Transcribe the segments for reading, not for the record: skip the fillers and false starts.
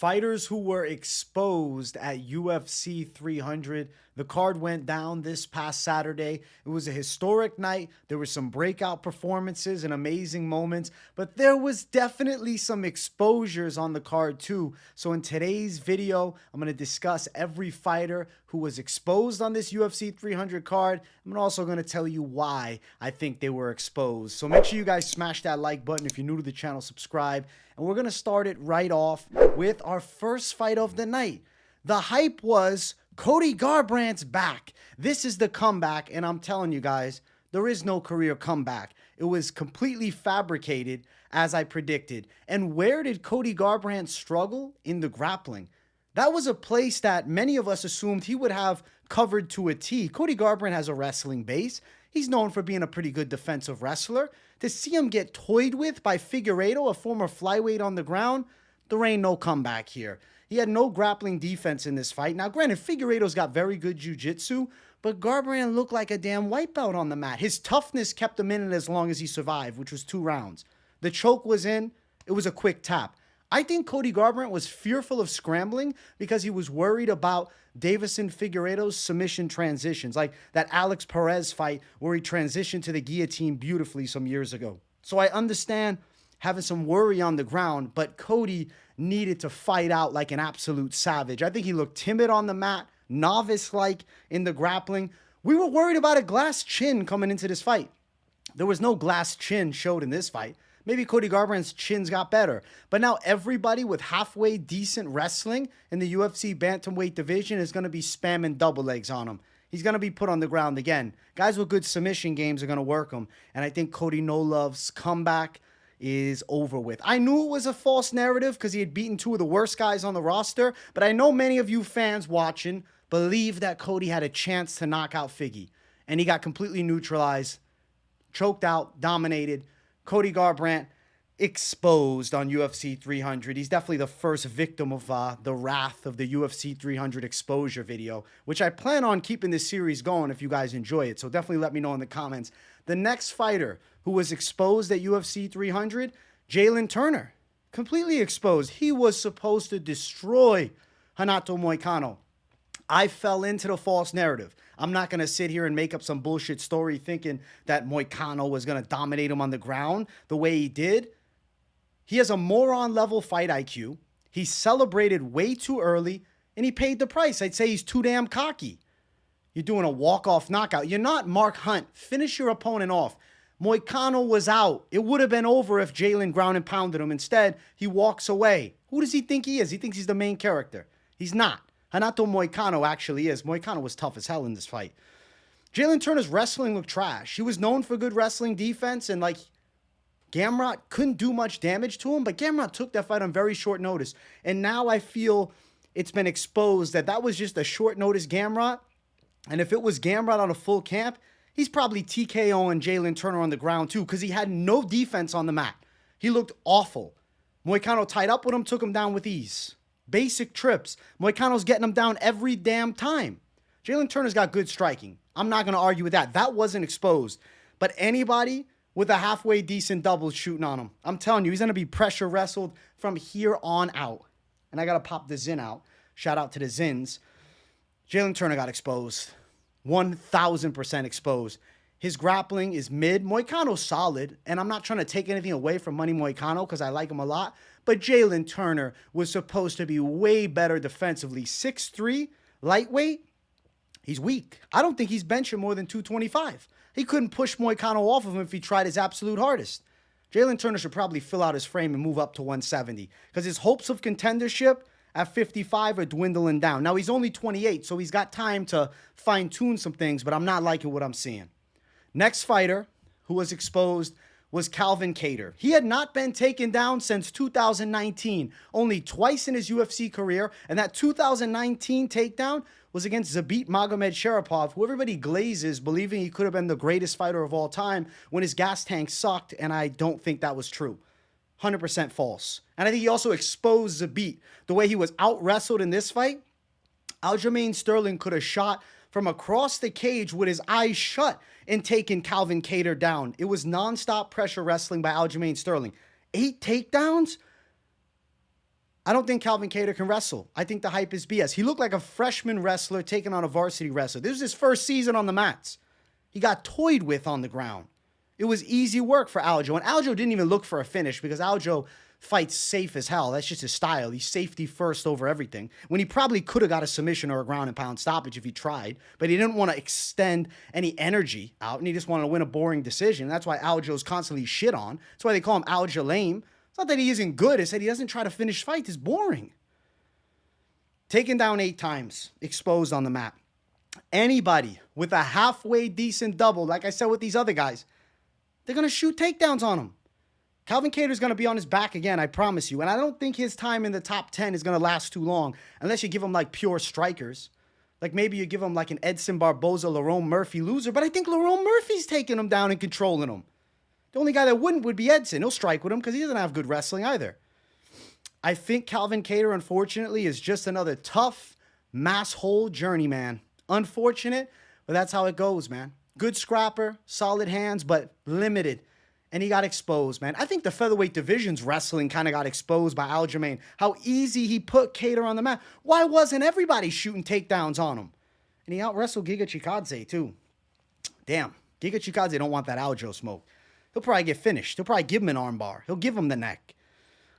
Fighters who were exposed at UFC 300. The card went down this past Saturday. It was a historic night. There were some breakout performances and amazing moments, but there was definitely some exposures on the card too. So in today's video, I'm going to discuss every fighter who was exposed on this UFC 300 card. I'm also going to tell you why I think they were exposed. So make sure you guys smash that like button. If you're new to the channel, subscribe. And we're going to start it right off with our first fight of the night. The hype was Cody Garbrandt's back. This is the comeback, and I'm telling you guys, there is no career comeback. It was completely fabricated, as I predicted. And where did Cody Garbrandt struggle? In the grappling. That was a place that many of us assumed he would have covered to a T. Cody Garbrandt has a wrestling base. He's known for being a pretty good defensive wrestler. To see him get toyed with by Figueiredo, a former flyweight on the ground, there ain't no comeback here. He had no grappling defense in this fight. Now, granted, Figueiredo's got very good jiu-jitsu, but Garbrandt looked like a damn white belt on the mat. His toughness kept him in it as long as he survived, which was 2 rounds. The choke was in. It was a quick tap. I think Cody Garbrandt was fearful of scrambling because he was worried about Deiveson Figueiredo's submission transitions, like that Alex Perez fight where he transitioned to the guillotine beautifully some years ago. So I understand having some worry on the ground, but Cody needed to fight out like an absolute savage. I think he looked timid on the mat, novice-like in the grappling. We were worried about a glass chin coming into this fight. There was no glass chin showed in this fight. Maybe Cody Garbrandt's chins got better. But now everybody with halfway decent wrestling in the UFC bantamweight division is going to be spamming double legs on him. He's going to be put on the ground again. Guys with good submission games are going to work him. And I think Cody No Love's comeback is over with. I knew it was a false narrative because he had beaten 2 of the worst guys on the roster. But I know many of you fans watching believe that Cody had a chance to knock out Figgy. And he got completely neutralized, choked out, dominated. Cody Garbrandt exposed on UFC 300. He's definitely the first victim of the wrath of the UFC 300 exposure video, which I plan on keeping this series going if you guys enjoy it. So definitely let me know in the comments. The next fighter who was exposed at UFC 300, Jalin Turner, completely exposed. He was supposed to destroy Renato Moicano. I fell into the false narrative. I'm not going to sit here and make up some bullshit story thinking that Moicano was going to dominate him on the ground the way he did. He has a moron-level fight IQ. He celebrated way too early, and he paid the price. I'd say he's too damn cocky. You're doing a walk-off knockout. You're not Mark Hunt. Finish your opponent off. Moicano was out. It would have been over if Jaylen ground and pounded him. Instead, he walks away. Who does he think he is? He thinks he's the main character. He's not. Renato Moicano actually is. Moicano was tough as hell in this fight. Jalin Turner's wrestling looked trash. He was known for good wrestling defense, and like Gamrot couldn't do much damage to him, but Gamrot took that fight on very short notice. And now I feel it's been exposed that that was just a short notice Gamrot. And if it was Gamrot on a full camp, he's probably TKOing Jalin Turner on the ground too, because he had no defense on the mat. He looked awful. Moicano tied up with him, took him down with ease. Basic trips. Moicano's getting him down every damn time. Jalin Turner's got good striking. I'm not going to argue with that. That wasn't exposed. But anybody with a halfway decent double shooting on him, I'm telling you, he's going to be pressure wrestled from here on out. And I got to pop the Zin out. Shout out to the Zins. Jalin Turner got exposed. 1,000% exposed. His grappling is mid. Moicano's solid. And I'm not trying to take anything away from Money Moicano because I like him a lot. But Jalin Turner was supposed to be way better defensively. 6'3", lightweight. He's weak. I don't think he's benching more than 225. He couldn't push Moicano off of him if he tried his absolute hardest. Jalin Turner should probably fill out his frame and move up to 170 because his hopes of contendership at 55 are dwindling down. Now, he's only 28, so he's got time to fine-tune some things, but I'm not liking what I'm seeing. Next fighter who was exposed was Calvin Kattar. He had not been taken down since 2019, only twice in his UFC career, and that 2019 takedown was against Zabit Magomedsharipov, who everybody glazes, believing he could have been the greatest fighter of all time when his gas tank sucked, and I don't think that was true. 100% false. And I think he also exposed Zabit. The way he was out-wrestled in this fight, Aljamain Sterling could have shot from across the cage with his eyes shut and taken Calvin Kattar down. It was nonstop pressure wrestling by Aljamain Sterling. 8 takedowns? I don't think Calvin Kattar can wrestle. I think the hype is BS. He looked like a freshman wrestler taking on a varsity wrestler. This was his first season on the mats. He got toyed with on the ground. It was easy work for Aljo. And Aljo didn't even look for a finish because Aljo fights safe as hell. That's just his style. He's safety first over everything. When he probably could have got a submission or a ground and pound stoppage if he tried, but he didn't want to extend any energy out, and he just wanted to win a boring decision. That's why Aljo's constantly shit on. That's why they call him Aljo lame. It's not that he isn't good. It's that he doesn't try to finish fights. It's boring. Taken down 8 times, exposed on the mat. Anybody with a halfway decent double, like I said with these other guys, they're going to shoot takedowns on him. Calvin Kattar's going to be on his back again, I promise you. And I don't think his time in the top 10 is going to last too long unless you give him like pure strikers. Like maybe you give him like an Edson Barboza, Lerone Murphy loser. But I think Lerone Murphy's taking him down and controlling him. The only guy that wouldn't would be Edson. He'll strike with him because he doesn't have good wrestling either. I think Calvin Kattar, unfortunately, is just another tough, mass-hole journeyman. Unfortunate, but that's how it goes, man. Good scrapper, solid hands, but limited. And he got exposed, man. I think the featherweight division's wrestling kind of got exposed by Aljamain. How easy he put Kattar on the mat. Why wasn't everybody shooting takedowns on him? And he out-wrestled Giga Chikadze, too. Damn, Giga Chikadze don't want that Aljo smoke. He'll probably get finished. He'll probably give him an armbar. He'll give him the neck.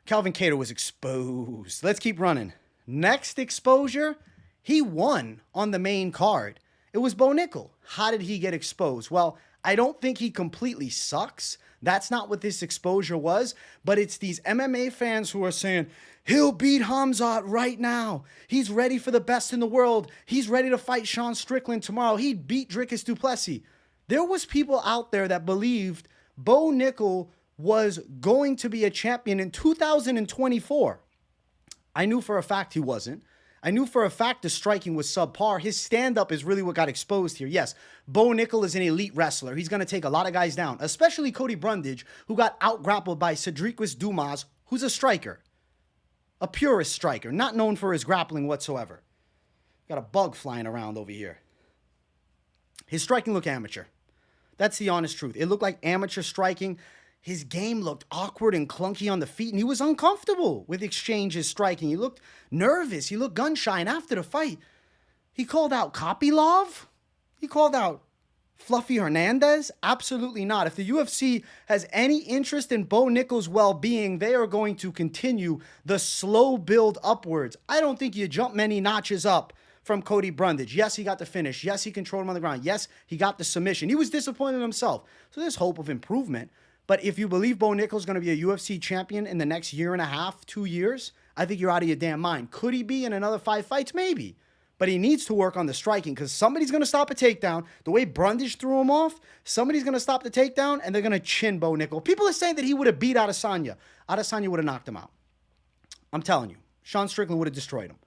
Calvin Kattar was exposed. Let's keep running. Next exposure, he won on the main card. It was Bo Nickal. How did he get exposed? Well, I don't think he completely sucks. That's not what this exposure was, but it's these MMA fans who are saying, he'll beat Hamzat right now. He's ready for the best in the world. He's ready to fight Sean Strickland tomorrow. He'd beat Dricus du Plessis. There was people out there that believed Bo Nickal was going to be a champion in 2024. I knew for a fact he wasn't. I knew for a fact the striking was subpar. His stand-up is really what got exposed here. Yes, Bo Nickal is an elite wrestler. He's going to take a lot of guys down, especially Cody Brundage, who got out-grappled by Cedric Dumas, who's a striker. A purist striker, not known for his grappling whatsoever. Got a bug flying around over here. His striking looked amateur. That's the honest truth. It looked like amateur striking. His game looked awkward and clunky on the feet, and he was uncomfortable with exchanges striking. He looked nervous. He looked gun-shy. And after the fight, he called out Kopylov. He called out Fluffy Hernandez. Absolutely not. If the UFC has any interest in Bo Nickal's well-being, they are going to continue the slow build upwards. I don't think you jump many notches up from Cody Brundage. Yes, he got the finish. Yes, he controlled him on the ground. Yes, he got the submission. He was disappointed in himself. So there's hope of improvement. But if you believe Bo Nickal's going to be a UFC champion in the next year and a half, 2 years, I think you're out of your damn mind. Could he be in another 5 fights? Maybe. But he needs to work on the striking because somebody's going to stop a takedown. The way Brundage threw him off, somebody's going to stop the takedown and they're going to chin Bo Nickal. People are saying that he would have beat Adesanya. Adesanya would have knocked him out. I'm telling you. Sean Strickland would have destroyed him.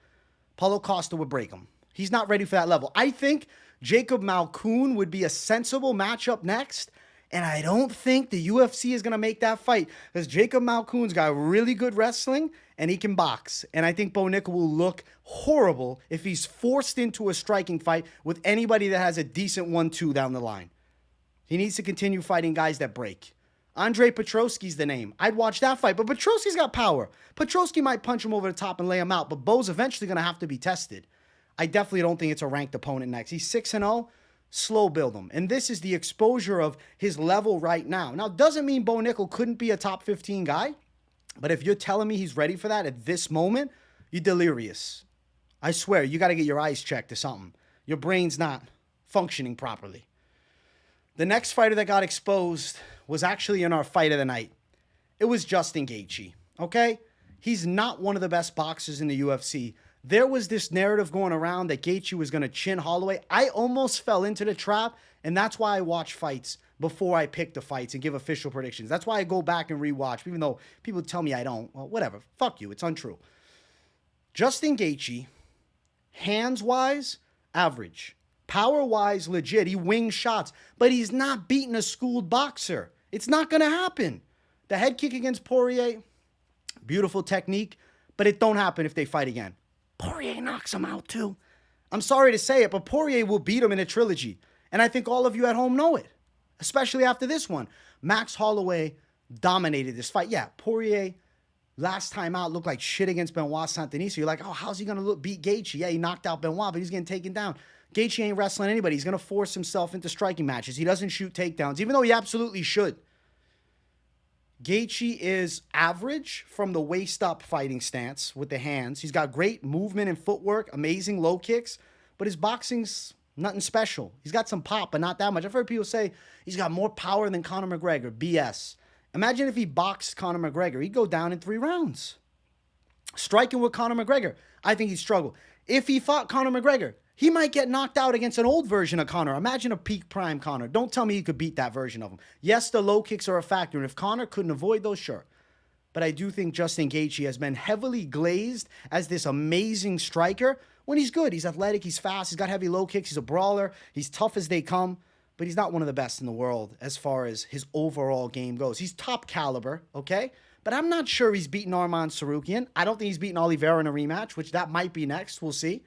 Paulo Costa would break him. He's not ready for that level. I think Jacob Malkoun would be a sensible matchup next. And I don't think the UFC is going to make that fight because Jacob Malkoun's got really good wrestling and he can box. And I think Bo Nickal will look horrible if he's forced into a striking fight with anybody that has a decent 1-2 down the line. He needs to continue fighting guys that break. Andre Petrosky's the name. I'd watch that fight, but Petrosky's got power. Petrosky might punch him over the top and lay him out, but Bo's eventually going to have to be tested. I definitely don't think it's a ranked opponent next. He's 6-0. Slow build him. And this is the exposure of his level right now. Now, doesn't mean Bo Nickal couldn't be a top 15 guy, but if you're telling me he's ready for that at this moment, you're delirious. I swear, you got to get your eyes checked or something. Your brain's not functioning properly. The next fighter that got exposed was actually in our fight of the night. It was Justin Gaethje, okay? He's not one of the best boxers in the UFC. There was this narrative going around that Gaethje was going to chin Holloway. I almost fell into the trap, and that's why I watch fights before I pick the fights and give official predictions. That's why I go back and rewatch, even though people tell me I don't. Well, whatever. Fuck you. It's untrue. Justin Gaethje, hands-wise, average. Power-wise, legit. He wings shots, but he's not beating a schooled boxer. It's not going to happen. The head kick against Poirier, beautiful technique, but it don't happen if they fight again. Poirier knocks him out too. I'm sorry to say it, but Poirier will beat him in a trilogy. And I think all of you at home know it, especially after this one. Max Holloway dominated this fight. Yeah, Poirier Last time out looked like shit against Benoit Saint-Denis. So you're like, oh, how's he going to beat Gaethje? Yeah, he knocked out Benoit, but he's getting taken down. Gaethje ain't wrestling anybody. He's going to force himself into striking matches. He doesn't shoot takedowns, even though he absolutely should. Gaethje is average from the waist up fighting stance with the hands. He's got great movement and footwork, amazing low kicks, but his boxing's nothing special. He's got some pop, but not that much. I've heard people say he's got more power than Conor McGregor. BS. Imagine if he boxed Conor McGregor. He'd go down in 3 rounds. Striking with Conor McGregor, I think he'd struggle. If he fought Conor McGregor, he might get knocked out against an old version of Conor. Imagine a peak prime Conor. Don't tell me he could beat that version of him. Yes, the low kicks are a factor, and if Conor couldn't avoid those, sure. But I do think Justin Gaethje has been heavily glazed as this amazing striker when he's good. He's athletic, he's fast, he's got heavy low kicks, he's a brawler, he's tough as they come, but he's not one of the best in the world as far as his overall game goes. He's top caliber, okay? But I'm not sure he's beaten Arman Tsarukyan. I don't think he's beaten Oliveira in a rematch, which that might be next. We'll see.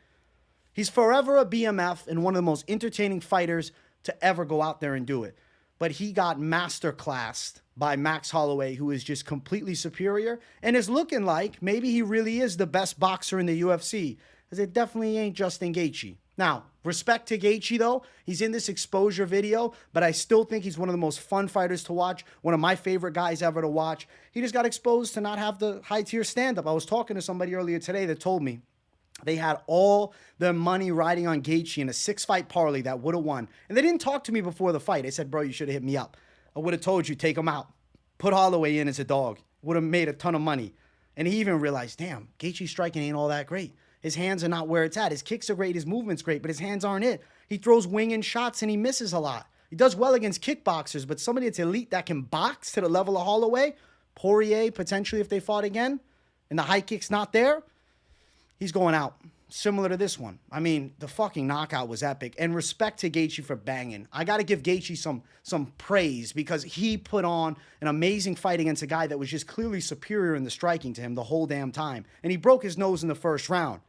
He's forever a BMF and one of the most entertaining fighters to ever go out there and do it. But he got masterclassed by Max Holloway, who is just completely superior and is looking like maybe he really is the best boxer in the UFC, because it definitely ain't Justin Gaethje. Now, respect to Gaethje, though. He's in this exposure video, but I still think he's one of the most fun fighters to watch, one of my favorite guys ever to watch. He just got exposed to not have the high-tier stand-up. I was talking to somebody earlier today that told me they had all their money riding on Gaethje in a 6-fight parlay that would have won. And they didn't talk to me before the fight. They said, bro, you should have hit me up. I would have told you, take him out. Put Holloway in as a dog. Would have made a ton of money. And he even realized, damn, Gaethje's striking ain't all that great. His hands are not where it's at. His kicks are great, his movement's great, but his hands aren't it. He throws winging shots and he misses a lot. He does well against kickboxers, but somebody that's elite that can box to the level of Holloway, Poirier, potentially if they fought again, and the high kick's not there, he's going out. Similar to this one. I mean, the fucking knockout was epic. And respect to Gaethje for banging. I got to give Gaethje some praise because he put on an amazing fight against a guy that was just clearly superior in the striking to him the whole damn time. And he broke his nose in the first round.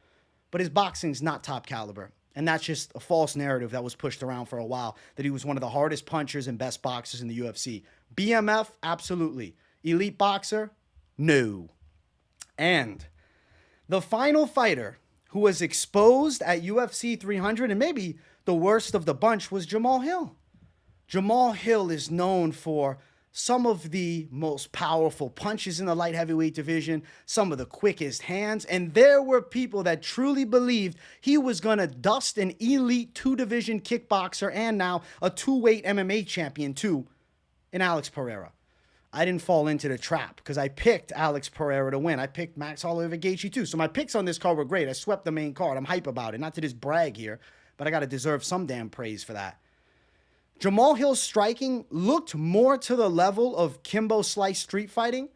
But his boxing's not top caliber. And that's just a false narrative that was pushed around for a while, that he was one of the hardest punchers and best boxers in the UFC. BMF, absolutely. Elite boxer, no. And the final fighter who was exposed at UFC 300, and maybe the worst of the bunch, was Jamahal Hill. Jamahal Hill is known for some of the most powerful punches in the light heavyweight division, some of the quickest hands, and there were people that truly believed he was going to dust an elite 2-division kickboxer and now a 2-weight MMA champion too in Alex Pereira. I didn't fall into the trap because I picked Alex Pereira to win. I picked Max Holloway over Gaethje too. So my picks on this card were great. I swept the main card. I'm hype about it. Not to just brag here, but I got to deserve some damn praise for that. Jamahal Hill's striking looked more to the level of Kimbo Slice street fighting.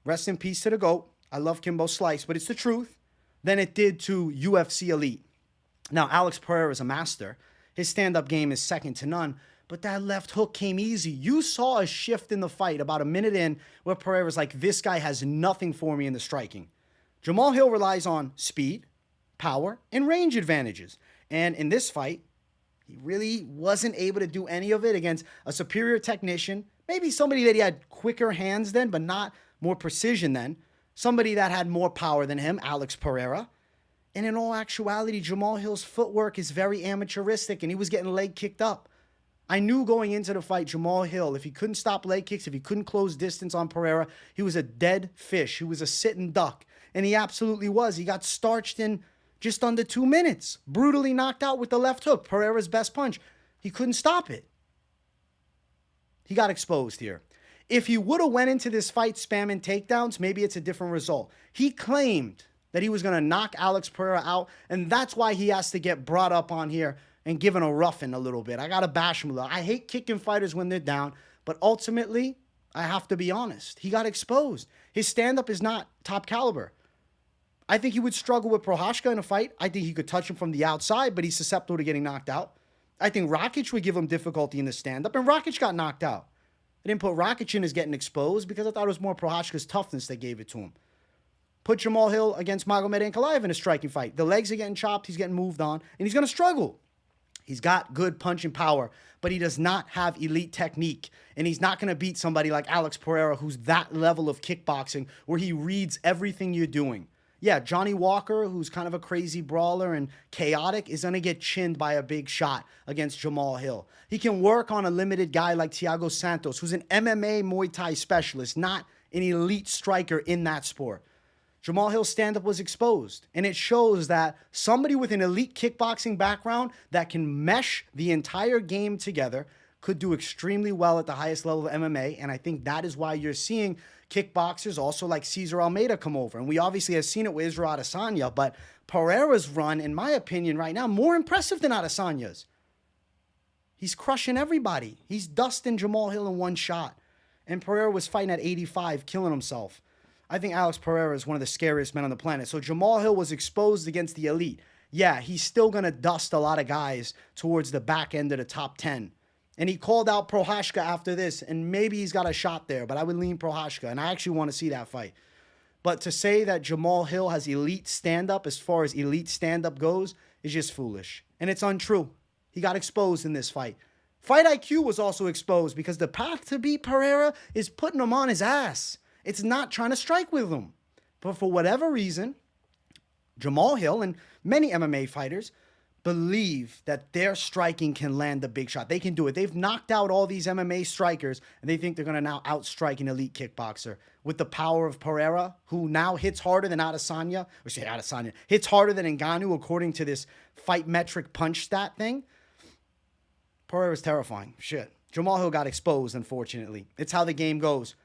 Rest in peace to the GOAT. I love Kimbo Slice, but it's the truth. Than it did to UFC Elite. Now, Alex Pereira is a master. His stand-up game is second to none. But that left hook came easy. You saw a shift in the fight about a minute in where Pereira's like, this guy has nothing for me in the striking. Jamahal Hill relies on speed, power, and range advantages. And in this fight, he really wasn't able to do any of it against a superior technician. Maybe somebody that he had quicker hands than, but not more precision than. Somebody that had more power than him, Alex Pereira. And in all actuality, Jamahal Hill's footwork is very amateuristic, and he was getting leg kicked up. I knew going into the fight, Jamahal Hill, if he couldn't stop leg kicks, if he couldn't close distance on Pereira, he was a dead fish. He was a sitting duck. And he absolutely was. He got starched in just under 2 minutes. Brutally knocked out with the left hook. Pereira's best punch. He couldn't stop it. He got exposed here. If he would have went into this fight spamming takedowns, maybe it's a different result. He claimed that he was going to knock Alex Pereira out, and that's why he has to get brought up on here and given a roughing a little bit. I got to bash him a little. I hate kicking fighters when they're down, but ultimately, I have to be honest. He got exposed. His stand-up is not top caliber. I think he would struggle with Procházka in a fight. I think he could touch him from the outside, but he's susceptible to getting knocked out. I think Rakic would give him difficulty in the stand-up, and Rakic got knocked out. I didn't put Rakic in as getting exposed because I thought it was more Procházka's toughness that gave it to him. Put Jamahal Hill against Magomed Ankalaev in a striking fight. The legs are getting chopped, he's getting moved on, and he's going to struggle. He's got good punch and power, but he does not have elite technique. And he's not going to beat somebody like Alex Pereira, who's that level of kickboxing, where he reads everything you're doing. Yeah, Johnny Walker, who's kind of a crazy brawler and chaotic, is going to get chinned by a big shot against Jamahal Hill. He can work on a limited guy like Thiago Santos, who's an MMA Muay Thai specialist, not an elite striker in that sport. Jamahal Hill's stand-up was exposed, and it shows that somebody with an elite kickboxing background that can mesh the entire game together could do extremely well at the highest level of MMA, and I think that is why you're seeing kickboxers also like Cesar Almeida come over. And we obviously have seen it with Israel Adesanya, but Pereira's run, in my opinion, right now, more impressive than Adesanya's. He's crushing everybody. He's dusting Jamahal Hill in one shot. And Pereira was fighting at 85, killing himself. I think Alex Pereira is one of the scariest men on the planet. So Jamahal Hill was exposed against the elite. Yeah, he's still going to dust a lot of guys towards the back end of the top 10. And he called out Procházka after this, and maybe he's got a shot there, but I would lean Procházka, and I actually want to see that fight. But to say that Jamahal Hill has elite stand-up as far as elite stand-up goes is just foolish. And it's untrue. He got exposed in this fight. Fight IQ was also exposed because the path to beat Pereira is putting him on his ass. It's not trying to strike with him. But for whatever reason, Jamahal Hill and many MMA fighters believe that their striking can land the big shot. They can do it. They've knocked out all these MMA strikers, and they think they're going to now outstrike an elite kickboxer. With the power of Pereira, who now hits harder than Adesanya, hits harder than Ngannou according to this fight metric punch stat thing. Pereira's terrifying. Shit. Jamahal Hill got exposed, unfortunately. It's how the game goes.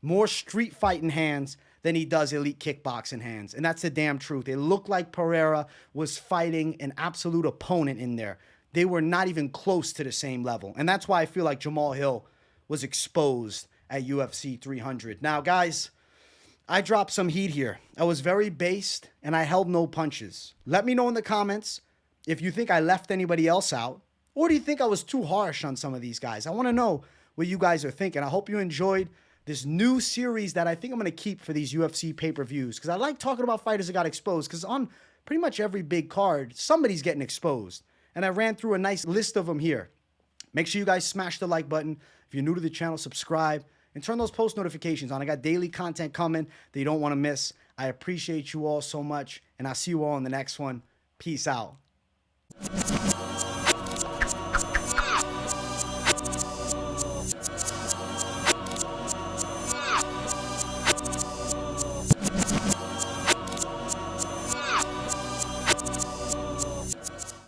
More street fighting hands than he does elite kickboxing hands. And that's the damn truth. It looked like Pereira was fighting an absolute opponent in there. They were not even close to the same level. And that's why I feel like Jamahal Hill was exposed at UFC 300. Now, guys, I dropped some heat here. I was very based, and I held no punches. Let me know in the comments if you think I left anybody else out, or do you think I was too harsh on some of these guys? I want to know what you guys are thinking. I hope you enjoyed this new series that I think I'm going to keep for these UFC pay-per-views, because I like talking about fighters that got exposed, because on pretty much every big card, somebody's getting exposed. And I ran through a nice list of them here. Make sure you guys smash the like button. If you're new to the channel, subscribe and turn those post notifications on. I got daily content coming that you don't want to miss. I appreciate you all so much, and I'll see you all in the next one. Peace out.